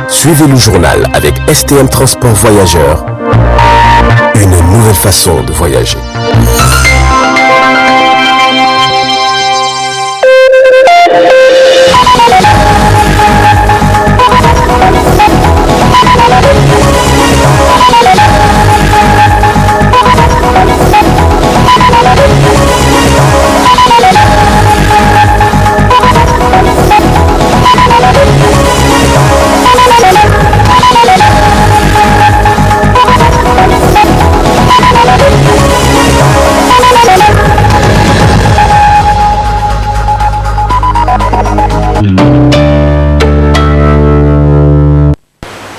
Suivez le journal avec STM Transport Voyageurs. Une nouvelle façon de voyager.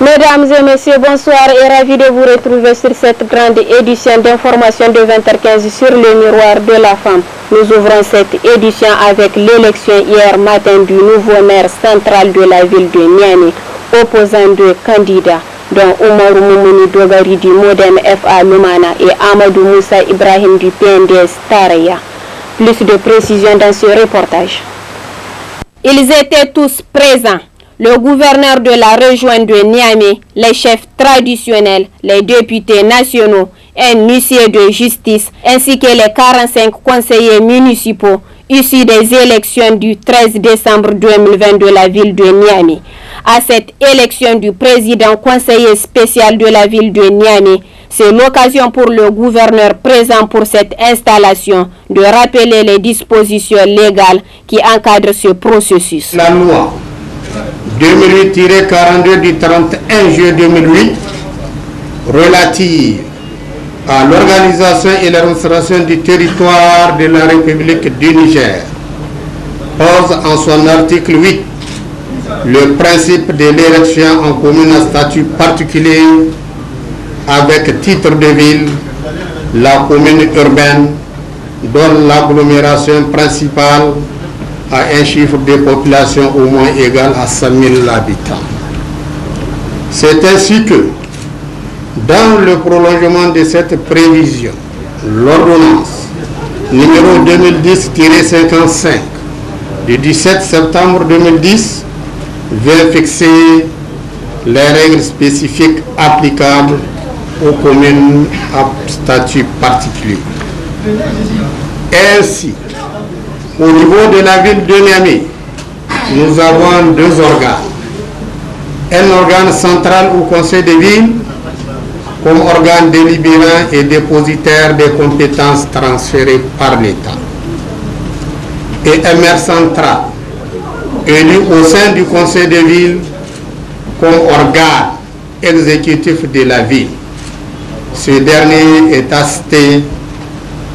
Mesdames et messieurs, bonsoir et ravi de vous retrouver sur cette grande édition d'information de 20h15 sur le miroir de la femme. Nous ouvrons cette édition avec l'élection hier matin du nouveau maire central de la ville de Niamey, opposant deux candidats, dont Oumarou Moumouni Dogari du Modem FA Lumana et Amadou Moussa Ibrahim du PNDS Taraya. Plus de précisions dans ce reportage. Ils étaient tous présents. Le gouverneur de la région de Niamey, les chefs traditionnels, les députés nationaux, un huissier de justice, ainsi que les 45 conseillers municipaux issus des élections du 13 décembre 2020 de la ville de Niamey. À cette élection du président conseiller spécial de la ville de Niamey, c'est l'occasion pour le gouverneur présent pour cette installation de rappeler les dispositions légales qui encadrent ce processus. La loi 2008-42 du 31 juillet 2008 relative à l'organisation et l'administration du territoire de la République du Niger pose en son article 8 le principe de l'élection en commune à statut particulier avec titre de ville, la commune urbaine dont l'agglomération principale a un chiffre de population au moins égal à 100 000 habitants. C'est ainsi que, dans le prolongement de cette prévision, l'ordonnance numéro 2010-55 du 17 septembre 2010 vient fixer les règles spécifiques applicables aux communes à statut particulier. Ainsi, au niveau de la ville de Niamey, nous avons deux organes. Un organe central au conseil de ville, comme organe délibérant et dépositaire des compétences transférées par l'État. Et un maire central, élu au sein du conseil de ville comme organe exécutif de la ville. Ce dernier est assisté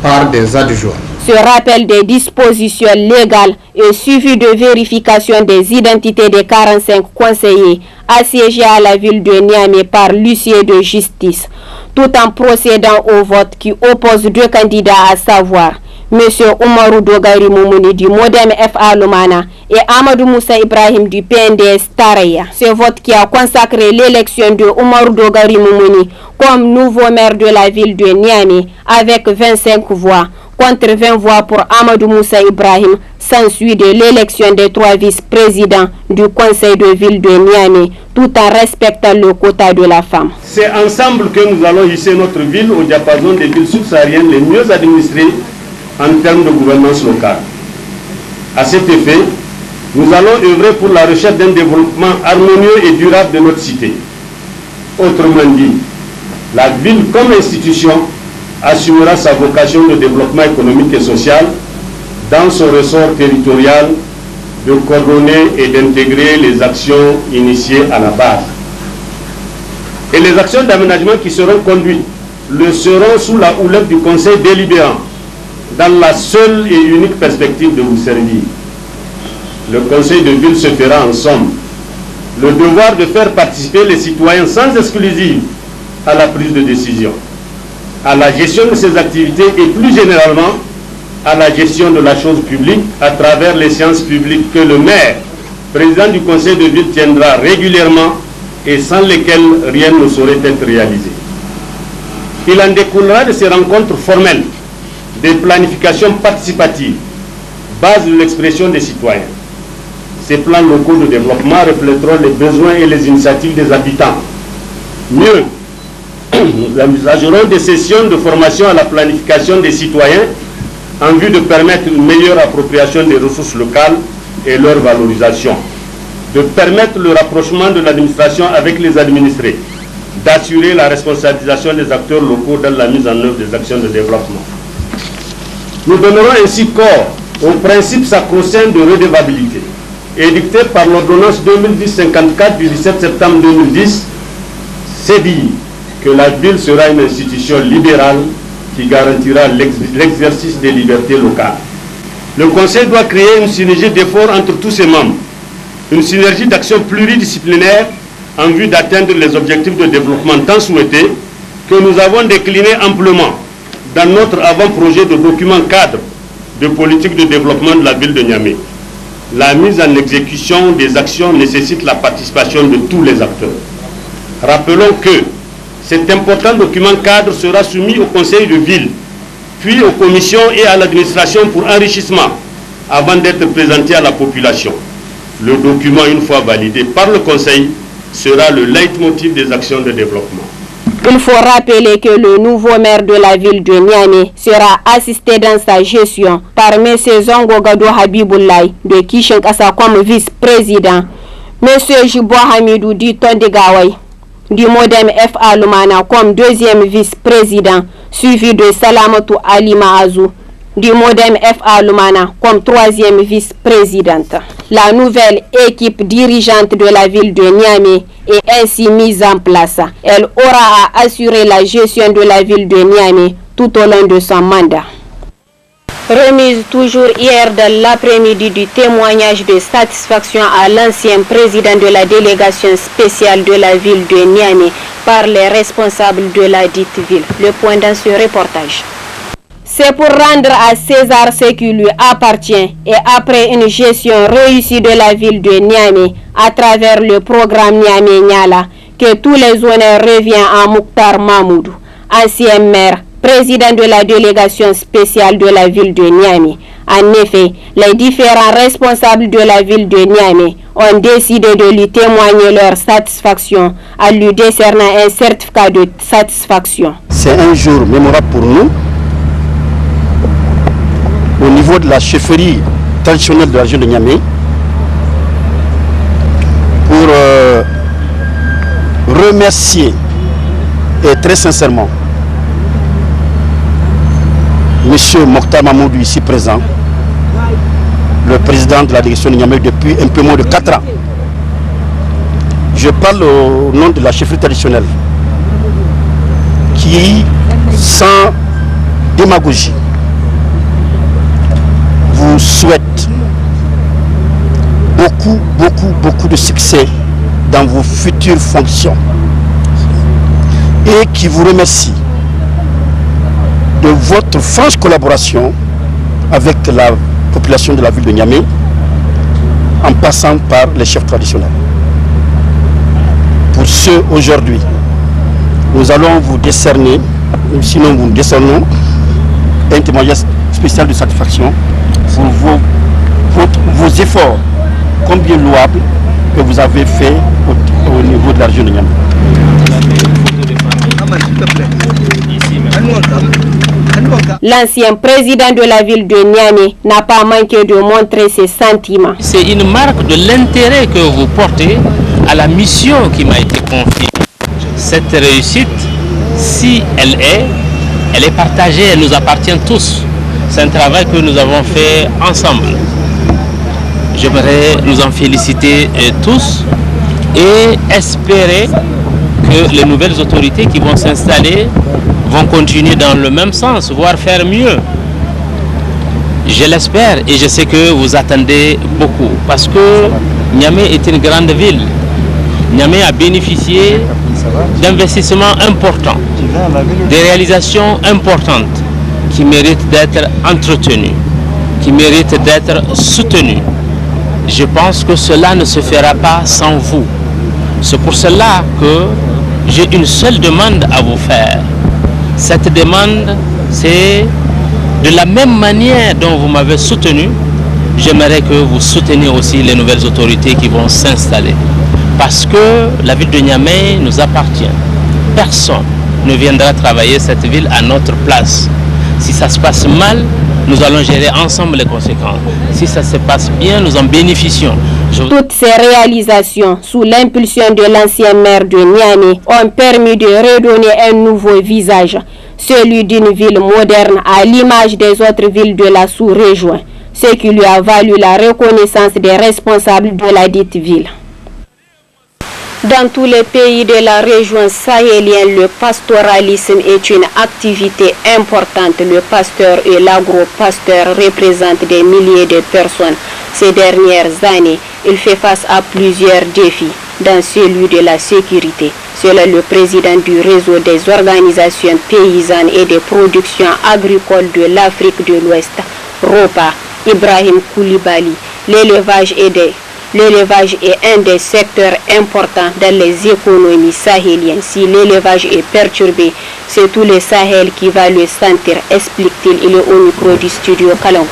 par des adjoints. Ce rappel des dispositions légales est suivi de vérification des identités des 45 conseillers assiégés à la ville de Niamey par l'huissier de justice, tout en procédant au vote qui oppose deux candidats, à savoir M. Oumarou Dogari Moumouni du Modem FA Lumana et Amadou Moussa Ibrahim du PNDS Taraya. Ce vote qui a consacré l'élection de Oumarou Dogari Moumouni comme nouveau maire de la ville de Niamey avec 25 voix. Contre 20 voix pour Amadou Moussa Ibrahim, s'ensuit de l'élection des 3 vice-présidents du conseil de ville de Niamey, tout en respectant le quota de la femme. C'est ensemble que nous allons hisser notre ville au diapason des villes subsahariennes les mieux administrées en termes de gouvernance locale. À cet effet, nous allons œuvrer pour la recherche d'un développement harmonieux et durable de notre cité. Autrement dit, la ville comme institution assumera sa vocation de développement économique et social dans son ressort territorial, de coordonner et d'intégrer les actions initiées à la base. Et les actions d'aménagement qui seront conduites le seront sous la houlette du conseil délibérant, dans la seule et unique perspective de vous servir. Le conseil de ville se fera en somme le devoir de faire participer les citoyens sans exclusive à la prise de décision, à la gestion de ces activités et plus généralement à la gestion de la chose publique à travers les séances publiques que le maire, président du conseil de ville, tiendra régulièrement et sans lesquelles rien ne saurait être réalisé. Il en découlera de ces rencontres formelles des planifications participatives, base de l'expression des citoyens. ces plans locaux de développement reflèteront les besoins et les initiatives des habitants. Mieux, nous envisagerons des sessions de formation à la planification des citoyens en vue de permettre une meilleure appropriation des ressources locales et leur valorisation, de permettre le rapprochement de l'administration avec les administrés, d'assurer la responsabilisation des acteurs locaux dans la mise en œuvre des actions de développement. Nous donnerons ainsi corps au principe sacro-saint de redevabilité, édicté par l'ordonnance 2010-54 du 17 septembre 2010, c'est dit que la ville sera une institution libérale qui garantira l'exercice des libertés locales. Le Conseil doit créer une synergie d'efforts entre tous ses membres, une synergie d'action pluridisciplinaire en vue d'atteindre les objectifs de développement tant souhaités que nous avons déclinés amplement dans notre avant-projet de document cadre de politique de développement de la ville de Niamey. La mise en exécution des actions nécessite la participation de tous les acteurs. Rappelons que cet important document cadre sera soumis au conseil de ville, puis aux commissions et à l'administration pour enrichissement, avant d'être présenté à la population. Le document, une fois validé par le conseil, sera le leitmotiv des actions de développement. Il faut rappeler que le nouveau maire de la ville de Niamey sera assisté dans sa gestion par M. Zongo Gado Habiboulaye de Kishinkasa comme vice-président, M. Jibo Hamidou Diton de Gawai du Modem F.A. Lumana comme deuxième vice-président, suivi de Salamatou Alima Azou du Modem F.A. Lumana comme troisième vice-présidente. La nouvelle équipe dirigeante de la ville de Niamey est ainsi mise en place. Elle aura à assurer la gestion de la ville de Niamey tout au long de son mandat. Remise toujours hier dans l'après-midi du témoignage de satisfaction à l'ancien président de la délégation spéciale de la ville de Niamey par les responsables de la dite ville. Le point dans ce reportage. C'est pour rendre à César ce qui lui appartient et après une gestion réussie de la ville de Niamey à travers le programme Niamey Niala que tous les honneurs reviennent à Mouktar Mahmoudou, ancien maire, président de la délégation spéciale de la ville de Niamey. En effet, les différents responsables de la ville de Niamey ont décidé de lui témoigner leur satisfaction en lui décernant un certificat de satisfaction. C'est un jour mémorable pour nous. Au niveau de la chefferie traditionnelle de la région de Niamey, pour remercier et très sincèrement M. Mokhtar Mahmoudou ici présent, le président de la délégation de Niamey depuis un peu moins de 4 ans. Je parle au nom de la chefferie traditionnelle qui, sans démagogie, vous souhaite beaucoup de succès dans vos futures fonctions et qui vous remercie de votre franche collaboration avec la population de la ville de Niamey en passant par les chefs traditionnels. Pour ce, aujourd'hui, nous allons vous décerner, sinon nous décernons un témoignage spécial de satisfaction pour vos efforts combien louables que vous avez fait au niveau de la région de Niamey. L'ancien président de la ville de Niamey n'a pas manqué de montrer ses sentiments. C'est une marque de l'intérêt que vous portez à la mission qui m'a été confiée. Cette réussite, si elle est partagée, elle nous appartient tous. C'est un travail que nous avons fait ensemble. J'aimerais nous en féliciter tous et espérer que les nouvelles autorités qui vont s'installer vont continuer dans le même sens, voire faire mieux. Je l'espère et je sais que vous attendez beaucoup parce que Niamey est une grande ville. Niamey a bénéficié d'investissements importants, des réalisations importantes qui méritent d'être entretenues, qui méritent d'être soutenues. Je pense que cela ne se fera pas sans vous. C'est pour cela que j'ai une seule demande à vous faire. Cette demande, c'est de la même manière dont vous m'avez soutenu, j'aimerais que vous souteniez aussi les nouvelles autorités qui vont s'installer. Parce que la ville de Niamey nous appartient. Personne ne viendra travailler cette ville à notre place. Si ça se passe mal, nous allons gérer ensemble les conséquences. Si ça se passe bien, nous en bénéficions. Toutes ces réalisations, sous l'impulsion de l'ancien maire de Niamey, ont permis de redonner un nouveau visage, celui d'une ville moderne à l'image des autres villes de la sous-région, ce qui lui a valu la reconnaissance des responsables de la dite ville. Dans tous les pays de la région sahélienne, le pastoralisme est une activité importante. Le pasteur et l'agro-pasteur représentent des milliers de personnes. Ces dernières années, il fait face à plusieurs défis, dans celui de la sécurité. Selon le président du réseau des organisations paysannes et des productions agricoles de l'Afrique de l'Ouest, ROPA, Ibrahim Koulibaly, l'élevage est un des secteurs importants dans les économies sahéliennes. Si l'élevage est perturbé, c'est tout le Sahel qui va le sentir, explique-t-il. Il est au micro du studio Kalangou.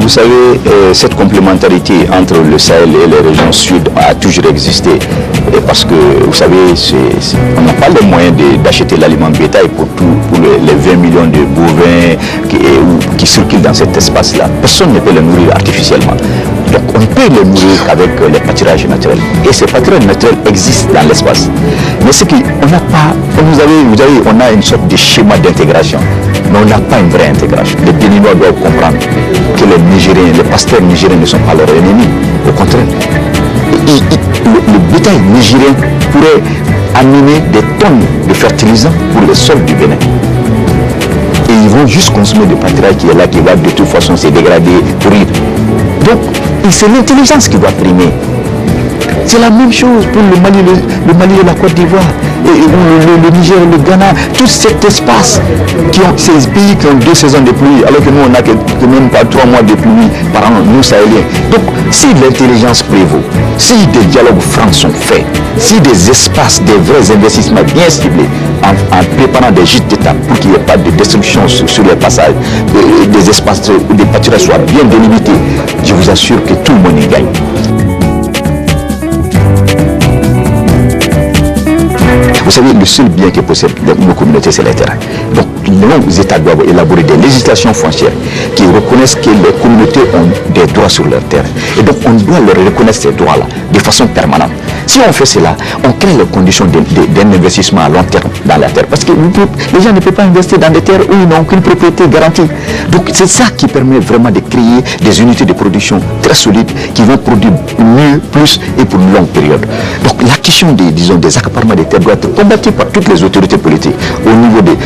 Vous savez, cette complémentarité entre le Sahel et les régions sud a toujours existé. Parce que, vous savez, on n'a pas les moyens d'acheter l'aliment bétail pour les 20 millions de bovins qui circulent dans cet espace-là. Personne ne peut les nourrir artificiellement. Donc on ne peut les nourrir qu'avec les pâturages naturels. Et ces pâturages naturels existent dans l'espace. Mais ce qu'on n'a pas, vous savez, on a une sorte de schéma d'intégration. Mais on n'a pas une vraie intégration. Les Béninois doivent comprendre que les pasteurs nigériens ne sont pas leurs ennemis. Au contraire. Le bétail nigérien pourrait amener des tonnes de fertilisants pour le sol du Bénin. Et ils vont juste consommer du pâturage qui est là, qui va de toute façon se dégrader, pourrir. Donc, c'est l'intelligence qui doit primer. C'est la même chose pour le Mali et la Côte d'Ivoire, le Niger, le Ghana, tout cet espace, ces pays qui ont 2 saisons de pluie, alors que nous on n'a que même pas 3 mois de pluie par an, nous Sahéliens. Donc si l'intelligence prévaut, si des dialogues francs sont faits, si des espaces, des vrais investissements bien ciblés, en préparant des gîtes d'État pour qu'il n'y ait pas de destruction sur les passages, des espaces où des pâturages soient bien délimités, je vous assure que tout le monde y gagne. Vous savez, le seul bien que possèdent nos communautés, c'est les terrains. Donc, nos États doivent élaborer des législations foncières qui reconnaissent que les communautés ont des droits sur leurs terres. Et donc, on doit leur reconnaître ces droits-là de façon permanente. Si on fait cela, on crée les conditions d'un investissement à long terme dans la terre. Parce que les gens ne peuvent pas investir dans des terres où ils n'ont aucune propriété garantie. Donc, c'est ça qui permet vraiment de créer des unités de production très solides qui vont produire mieux, plus et pour une longue période. Donc, la question des accaparements des terres doit être combattue par toutes les autorités politiques au niveau des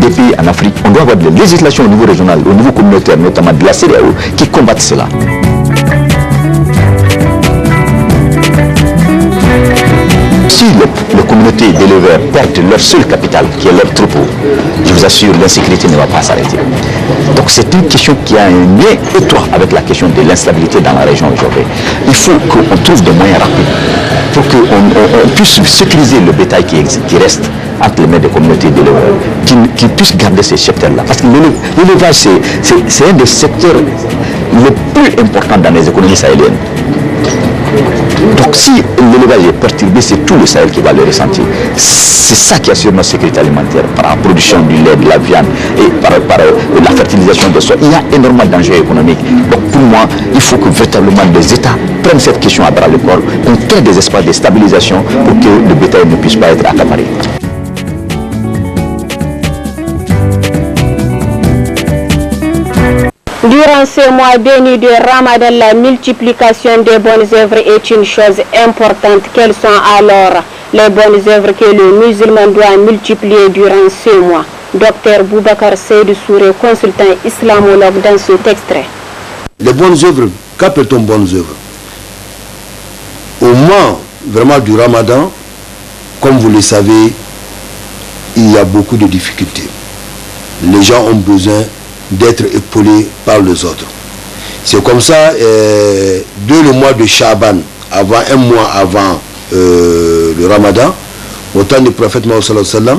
pays en Afrique. On doit avoir des législations au niveau régional, au niveau communautaire, notamment de la CEDEAO, qui combattent cela. Si les communautés d'éleveurs perdent leur seul capital, qui est leur troupeau, je vous assure, l'insécurité ne va pas s'arrêter. Donc c'est une question qui a un lien étroit avec la question de l'instabilité dans la région aujourd'hui. Il faut qu'on trouve des moyens rapides pour qu'on puisse sécuriser le bétail qui reste entre les mains des communautés d'éleveurs, qui puissent garder ces secteurs-là. Parce que l'élevage, c'est un des secteurs les plus importants dans les économies sahéliennes. Donc si l'élevage est perturbé, c'est tout le Sahel qui va le ressentir. C'est ça qui assure notre sécurité alimentaire, par la production du lait, de la viande et par la fertilisation des sols. Il y a énormément d'enjeux économiques. Donc pour moi, il faut que véritablement les États prennent cette question à bras le corps, qu'on crée des espaces de stabilisation pour que le bétail ne puisse pas être accaparé. Durant ce mois béni de Ramadan, la multiplication des bonnes œuvres est une chose importante. Quelles sont alors les bonnes œuvres que le musulman doit multiplier durant ce mois? Docteur Boubacar Seydou Souré, consultant islamologue, dans cet extrait. Les bonnes œuvres, qu'appelle-t-on bonnes œuvres? Au mois vraiment du Ramadan, comme vous le savez, il y a beaucoup de difficultés. Les gens ont besoin d'être épaulés par les autres. C'est comme ça, dès le mois de Shaban, un mois avant le Ramadan, au temps du prophète Mohammed,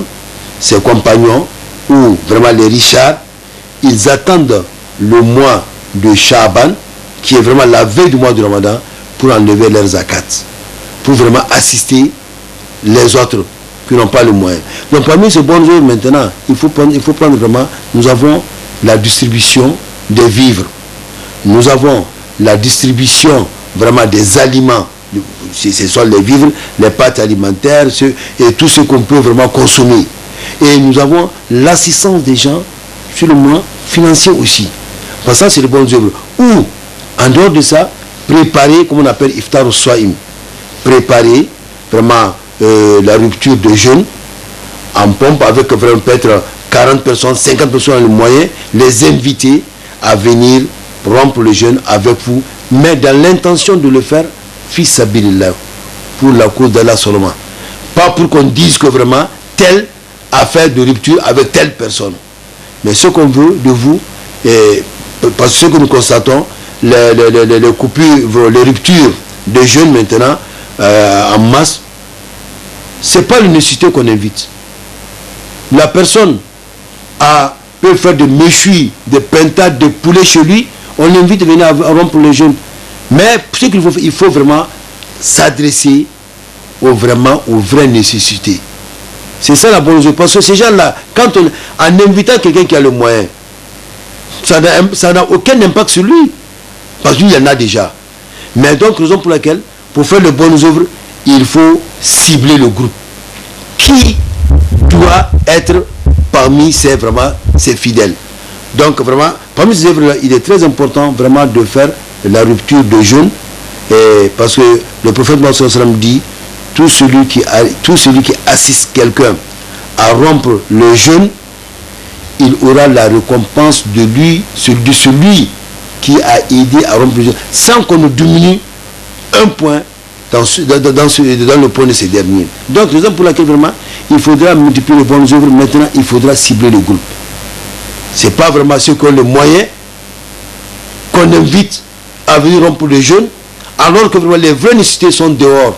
ses compagnons ou vraiment les richards, ils attendent le mois de Shaban, qui est vraiment la veille du mois de Ramadan, pour enlever leurs zakat, pour vraiment assister les autres qui n'ont pas le moyen. Donc parmi ces bonnes œuvres maintenant, il faut prendre vraiment, nous avons la distribution des vivres, nous avons la distribution vraiment des aliments, ce sont les vivres, les pâtes alimentaires, et tout ce qu'on peut vraiment consommer. Et nous avons l'assistance des gens sur le plan financier aussi. Parce que ça, c'est les bonnes œuvres. Ou, en dehors de ça, préparer, comme on appelle Iftar al-Swaim, préparer vraiment la rupture de jeûne en pompe avec vraiment peut-être 40 personnes, 50 personnes le moyen, les inviter à venir rompre le jeûne avec vous, mais dans l'intention de le faire fils sabilillah, pour la cause d'Allah seulement. Pas pour qu'on dise que vraiment tel a fait de rupture avec telle personne. Mais ce qu'on veut de vous, parce que ce que nous constatons, les coupures, les ruptures de jeûne maintenant en masse, c'est pas l'unicité qu'on invite. La personne peut faire des méchouis, des pintades, des poulets chez lui, on l'invite à venir à rompre le jeûne. Mais ce qu'il faut, il faut vraiment s'adresser aux vraies nécessités. C'est ça la bonne chose. Parce que ces gens-là, en invitant quelqu'un qui a le moyen, ça n'a aucun impact sur lui. Parce qu'il y en a déjà. Mais donc, raison pour laquelle, pour faire de bonnes œuvres, il faut cibler le groupe. Qui doit être parmi ces fidèles. Donc, vraiment, parmi ces œuvres-là, il est très important vraiment de faire la rupture de jeûne. Parce que le prophète Mohammed dit, tout celui qui assiste quelqu'un à rompre le jeûne, il aura la récompense de celui qui a aidé à rompre le jeûne, sans qu'on ne diminue un point dans le point de ces derniers. Donc, raison pour laquelle vraiment, il faudra multiplier les bonnes œuvres. Maintenant, il faudra cibler le groupe. Ce n'est pas vraiment ceux qui ont les moyens qu'on invite à venir rompre le jeûne, alors que vraiment les vraies nécessités sont dehors.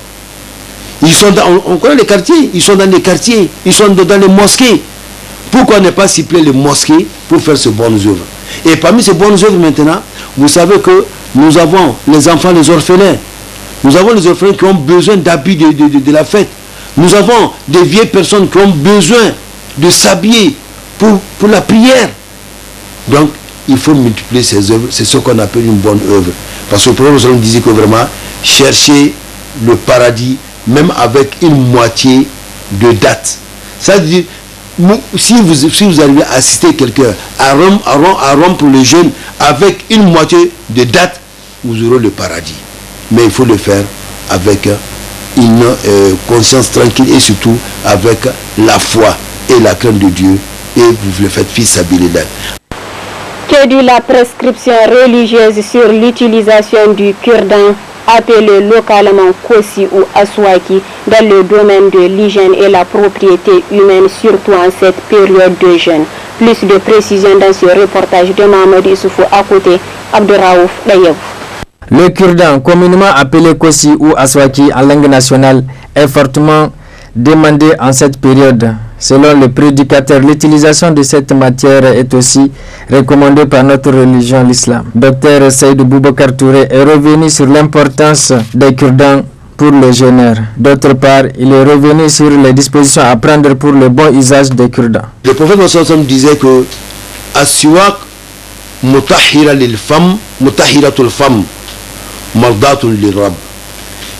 Ils sont on connaît les quartiers, ils sont dans les quartiers, ils sont dans les mosquées. Pourquoi ne pas cibler les mosquées pour faire ces bonnes œuvres? Et parmi ces bonnes œuvres maintenant, vous savez que nous avons les enfants, les orphelins. Nous avons les orphelins qui ont besoin d'habits de la fête. Nous avons des vieilles personnes qui ont besoin de s'habiller pour la prière. Donc, il faut multiplier ces œuvres. C'est ce qu'on appelle une bonne œuvre. Parce que le prophète disait que vraiment, chercher le paradis, même avec une moitié de date. Ça veut dire, si vous arrivez à assister quelqu'un à rompre le jeûne avec une moitié de date, vous aurez le paradis. Mais il faut le faire avec une conscience tranquille et surtout avec la foi et la crainte de Dieu. Et vous le faites fils sabilillah. Que dit la prescription religieuse sur l'utilisation du cure-dent, appelé localement Kossi ou Aswaki, dans le domaine de l'hygiène et la propriété humaine, surtout en cette période de jeûne? Plus de précisions dans ce reportage de Mohamed Issoufou à côté Abdurraouf Dayev. Le cure-dent, communément appelé Kossi ou Aswaki en langue nationale, est fortement demandé en cette période. Selon le prédicateur, l'utilisation de cette matière est aussi recommandée par notre religion, l'islam. Dr Seydou Boubacar Touré est revenu sur l'importance des cure-dents pour les jeûneurs. D'autre part, il est revenu sur les dispositions à prendre pour le bon usage des cure-dents. Le prophète Mohammed disait que Aswak mutahhira lil fam, mutahhiratul fam, mardatul lirab.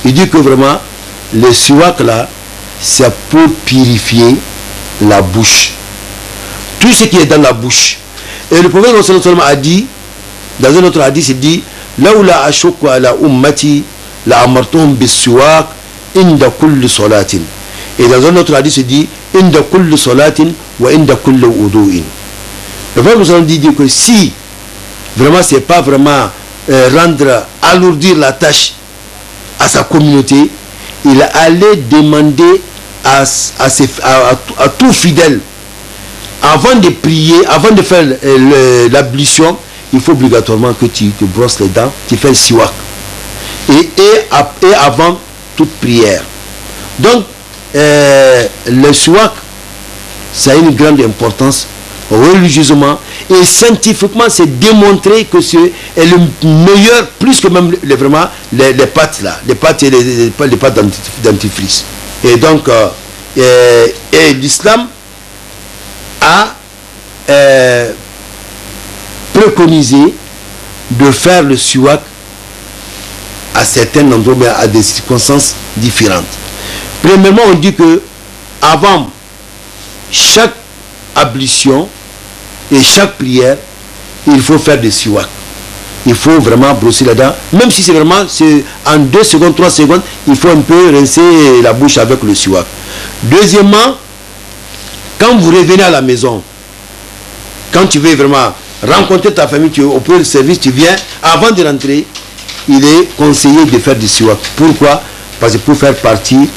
Il dit que vraiment, le siwak là, c'est pour purifier la bouche. Tout ce qui est dans la bouche. Et le prophète a dit, dans un autre hadith, il dit, Laoula ashukku ala ummati la amartum bis siwak inda kulli salatin. Et dans un autre hadith, il dit, inda kulli salatin wa inda kulli wudu'in. Le prophète dit que si vraiment c'est pas vraiment alourdir la tâche à sa communauté, il allait demander à tout fidèle, avant de prier, avant de faire l'ablution, il faut obligatoirement que tu te brosses les dents, tu fais le siwak. Et avant toute prière. Donc, le siwak, ça a une grande importance religieusement et scientifiquement, c'est démontré que c'est le meilleur, plus que même vraiment les pâtes là, les pâtes et les pâtes dentifrice. Et donc, et l'islam a préconisé de faire le siwak à certains endroits, mais à des circonstances différentes. Premièrement, on dit que avant chaque ablution et chaque prière, il faut faire des siwak. Il faut vraiment brosser la dent, même si c'est vraiment en 2 secondes, 3 secondes, il faut un peu rincer la bouche avec le siwak. Deuxièmement, quand vous revenez à la maison, quand tu veux vraiment rencontrer ta famille, tu es au premier service, tu viens, avant de rentrer, il est conseillé de faire du siwak. Pourquoi? Parce que pour faire partie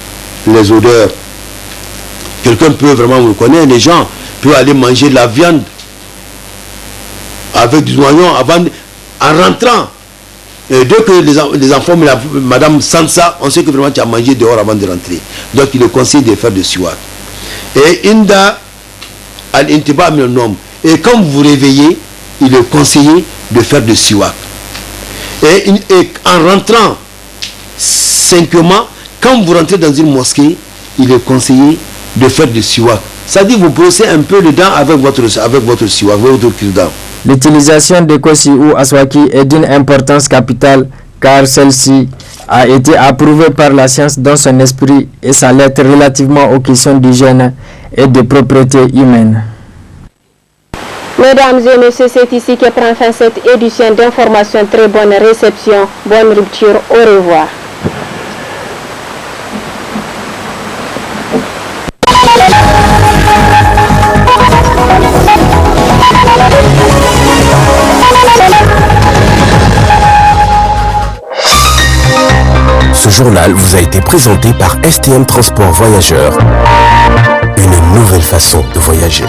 les odeurs. Quelqu'un peut vraiment, vous le connaissez, les gens peuvent aller manger de la viande avec du noyau en rentrant. Et dès que les enfants, madame sent ça, on sait que vraiment tu as mangé dehors avant de rentrer. Donc il est conseillé de faire du siwak. Et inda al-intiba min al-nom. Et quand vous vous réveillez, il est conseillé de faire du siwak. Et en rentrant, cinquièmement, quand vous rentrez dans une mosquée, il est conseillé de faire du siwak. C'est-à-dire vous brossez un peu les dents avec votre siwak, votre cure-dent. L'utilisation de Kosi ou Aswaki est d'une importance capitale car celle-ci a été approuvée par la science dans son esprit et sa lettre relativement aux questions d'hygiène et de propriété humaine. Mesdames et messieurs, c'est ici que prend fin cette édition d'information. Très bonne réception, bonne rupture, au revoir. Ce journal vous a été présenté par STM Transport Voyageurs. Une nouvelle façon de voyager.